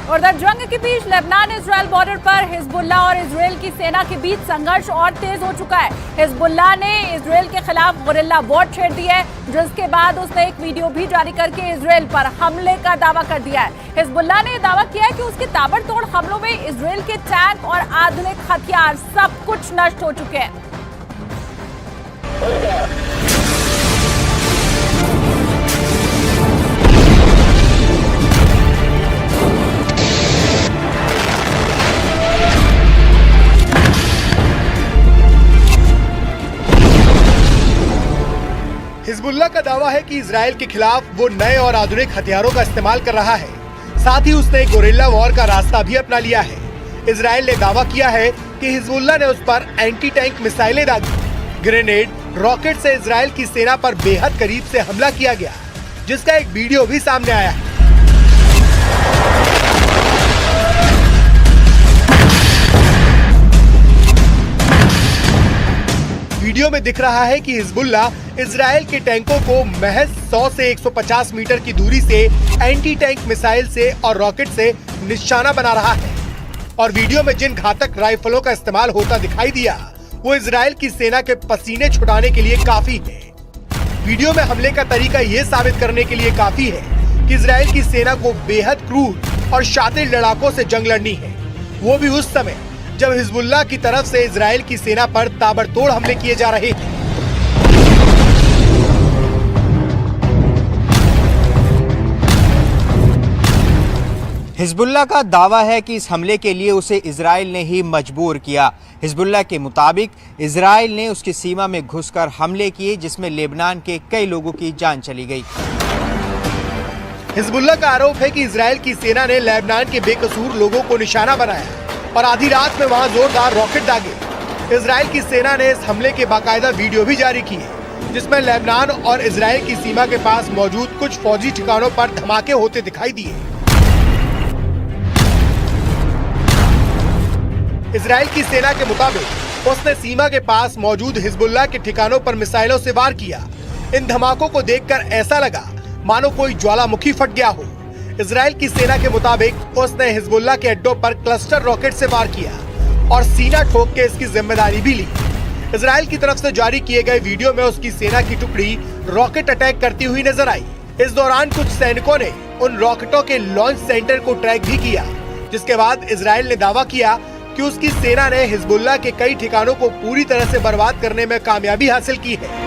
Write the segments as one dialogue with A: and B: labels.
A: उधर जंग के बीच लेबनान इजराइल बॉर्डर पर हिजबुल्लाह और इजराइल की सेना के बीच संघर्ष और तेज हो चुका है। हिजबुल्लाह ने इजराइल के खिलाफ गुरिल्ला वॉर छेड़ दी है, जिसके बाद उसने एक वीडियो भी जारी करके इजराइल पर हमले का दावा कर दिया है। हिजबुल्लाह ने दावा किया है कि उसके ताबड़तोड़ हमलों में इजराइल के टैंक और आधुनिक हथियार सब कुछ नष्ट हो चुके हैं।
B: हिजबुल्लाह का दावा है कि इजराइल के खिलाफ वो नए और आधुनिक हथियारों का इस्तेमाल कर रहा है। साथ ही उसने गोरिल्ला वॉर का रास्ता भी अपना लिया है। इजराइल ने दावा किया है कि हिजबुल्लाह ने उस पर एंटी टैंक मिसाइलें दागी। ग्रेनेड, रॉकेट से इजराइल की सेना पर बेहद करीब से हमला किया गया, जिसका एक वीडियो भी सामने आया है। वीडियो में दिख रहा है कि हिजबुल्लाह इजराइल के टैंकों को महज 100 से 150 मीटर की दूरी से एंटी टैंक मिसाइल से और रॉकेट से निशाना बना रहा है। और वीडियो में जिन घातक राइफलों का इस्तेमाल होता दिखाई दिया, वो इजराइल की सेना के पसीने छुड़ाने के लिए काफी है। वीडियो में हमले का तरीका ये साबित करने के लिए काफी है कि इजराइल की सेना को बेहद क्रूर और शातिर लड़ाकों से जंग लड़नी है, वो भी उस समय जब हिजबुल्लाह की तरफ से इजराइल की सेना पर ताबड़तोड़ हमले किए जा रहे थे।
C: हिजबुल्लाह का दावा है कि इस हमले के लिए उसे इजराइल ने ही मजबूर किया। हिजबुल्लाह के मुताबिक इजराइल ने उसकी सीमा में घुसकर हमले किए, जिसमें लेबनान के कई लोगों की जान चली गई।
B: हिजबुल्लाह का आरोप है कि इजराइल की सेना ने लेबनान के बेकसूर लोगों को निशाना बनाया और आधी रात में वहां जोरदार रॉकेट दागे। इजराइल की सेना ने इस हमले के बाकायदा वीडियो भी जारी किए, जिसमें लेबनान और इजराइल की सीमा के पास मौजूद कुछ फौजी ठिकानों पर धमाके होते दिखाई दिए। इजराइल की सेना के मुताबिक उसने सीमा के पास मौजूद हिजबुल्लाह के ठिकानों पर मिसाइलों से वार किया। इन धमाकों को देखकर ऐसा लगा मानो कोई ज्वालामुखी फट गया हो। इजराइल की सेना के मुताबिक उसने हिजबुल्लाह के अड्डों पर क्लस्टर रॉकेट से वार किया और सीना ठोक के इसकी जिम्मेदारी भी ली। इजराइल की तरफ से जारी किए गए वीडियो में उसकी सेना की टुकड़ी रॉकेट अटैक करती हुई नजर आई। इस दौरान कुछ सैनिकों ने उन रॉकेटों के लॉन्च सेंटर को ट्रैक भी किया, जिसके बाद इजराइल ने दावा किया कि उसकी सेना ने हिजबुल्लाह के कई ठिकानों को पूरी तरह से बर्बाद करने में कामयाबी हासिल की है।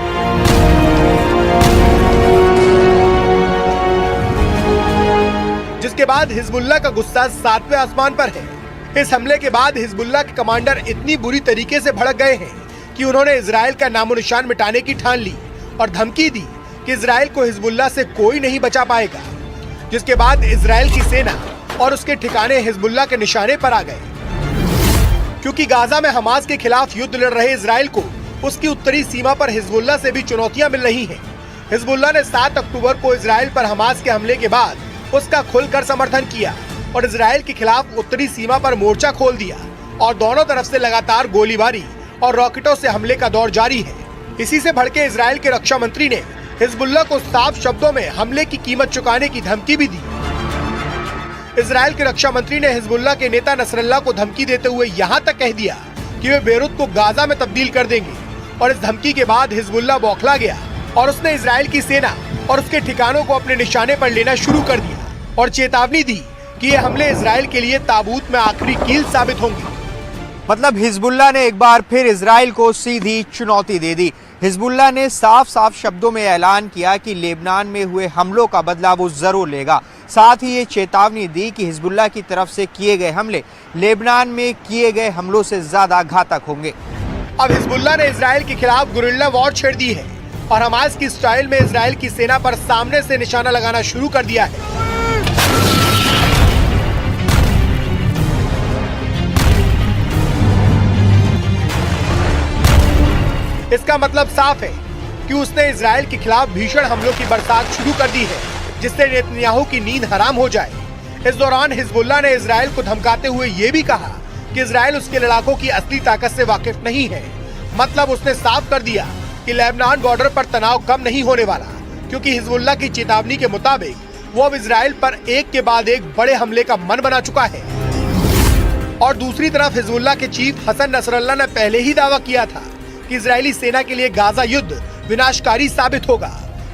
B: जिसके बाद हिजबुल्लाह का गुस्सा 7वें आसमान पर है। इस हमले के बाद हिजबुल्लाह के कमांडर इतनी बुरी तरीके से भड़क गए हैं कि उन्होंने इजराइल का नामो निशान मिटाने की ठान ली और धमकी दी कि इजराइल को हिजबुल्लाह से कोई नहीं बचा पाएगा। जिसके बाद इजराइल की सेना और उसके ठिकाने हिजबुल्लाह के निशाने पर आ गए। क्योंकि गाजा में हमास के खिलाफ युद्ध लड़ रहे इजराइल को उसकी उत्तरी सीमा पर हिजबुल्लाह से भी चुनौतियां मिल रही हैं। हिजबुल्लाह ने 7 अक्टूबर को इजराइल पर हमास के हमले के बाद उसका खुलकर समर्थन किया और इजराइल के खिलाफ उत्तरी सीमा पर मोर्चा खोल दिया और दोनों तरफ से लगातार गोलीबारी और रॉकेटों से हमले का दौर जारी है। इसी से भड़के इजराइल के रक्षा मंत्री ने हिजबुल्लाह को साफ शब्दों में हमले की कीमत चुकाने की धमकी भी दी। इजराइल के रक्षा मंत्री ने हिजबुल्लाह के नेता नसरल्लाह को धमकी देते हुए यहाँ तक कह दिया कि वे बेरूत को गाजा में तब्दील कर देंगे। और इस धमकी के बाद हिजबुल्लाह बौखला गया और उसने इजराइल की सेना और उसके ठिकानों को अपने निशाने पर लेना शुरू कर दिया और चेतावनी दी कि ये हमले इजराइल के लिए ताबूत में आखिरी कील साबित होंगे।
C: मतलब हिजबुल्लाह ने एक बार फिर इजराइल को सीधी चुनौती दे दी। हिजबुल्लाह ने साफ साफ शब्दों में ऐलान किया कि लेबनान में हुए हमलों का बदला वो जरूर लेगा। साथ ही ये चेतावनी दी कि हिजबुल्लाह की तरफ से किए गए हमले लेबनान में किए गए हमलों से ज्यादा घातक होंगे।
B: अब हिजबुल्लाह ने इजराइल के खिलाफ गुरिल्ला वॉर छेड़ दी है और हमास की स्टाइल में इजराइल की सेना पर सामने से निशाना लगाना शुरू कर दिया है। इसका मतलब साफ है कि उसने इजराइल के खिलाफ भीषण हमलों की बरसात शुरू कर दी है, जिससे नेतन्याहू की नींद हराम हो जाए। इस दौरान हिजबुल्लाह ने इजराइल को धमकाते हुए ये भी कहा कि इजराइल उसके लड़ाकों की असली ताकत से वाकिफ नहीं है। मतलब उसने साफ कर दिया कि लेबनान बॉर्डर पर तनाव कम नहीं होने वाला, क्योंकि हिजबुल्लाह की चेतावनी के मुताबिक वो अब इजराइल पर एक के बाद एक बड़े हमले का मन बना चुका है। और दूसरी तरफ हिजबुल्लाह के चीफ हसन नसरल्लाह ने पहले ही दावा किया था कि इजरायली सेना के लिए गाजा युद्ध विनाशकारी साबित होगा।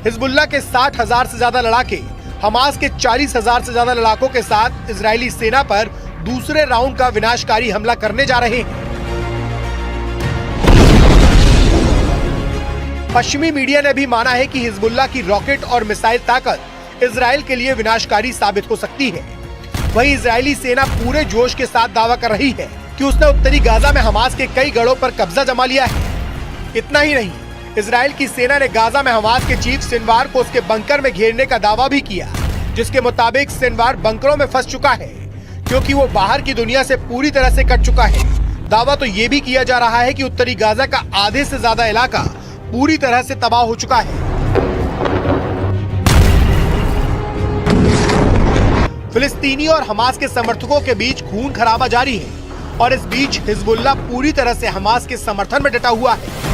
B: हिजबुल्लाह के 60,000 से ज्यादा लड़ाके हमास के 40,000 से ज्यादा लड़ाकों के साथ इजरायली सेना पर दूसरे राउंड का विनाशकारी हमला करने जा रहे हैं। पश्चिमी मीडिया ने भी माना है कि हिजबुल्लाह की रॉकेट और मिसाइल ताकत इजराइल के लिए विनाशकारी साबित हो सकती है। वहीं इजरायली सेना पूरे जोश के साथ दावा कर रही है कि उसने उत्तरी गाजा में हमास के कई गढ़ों पर कब्जा जमा लिया है। इतना ही नहीं, इजराइल की सेना ने गाजा में हमास के चीफ सिनवार को उसके बंकर में घेरने का दावा भी किया, जिसके मुताबिक सिनवार बंकरों में फंस चुका है क्योंकि वो बाहर की दुनिया से पूरी तरह से कट चुका है। दावा तो ये भी किया जा रहा है कि उत्तरी गाजा का आधे से ज्यादा इलाका पूरी तरह से तबाह हो चुका है। फिलिस्तीनी और हमास के समर्थकों के बीच खून खराबा जारी है और इस बीच हिजबुल्लाह पूरी तरह से हमास के समर्थन में डटा हुआ है।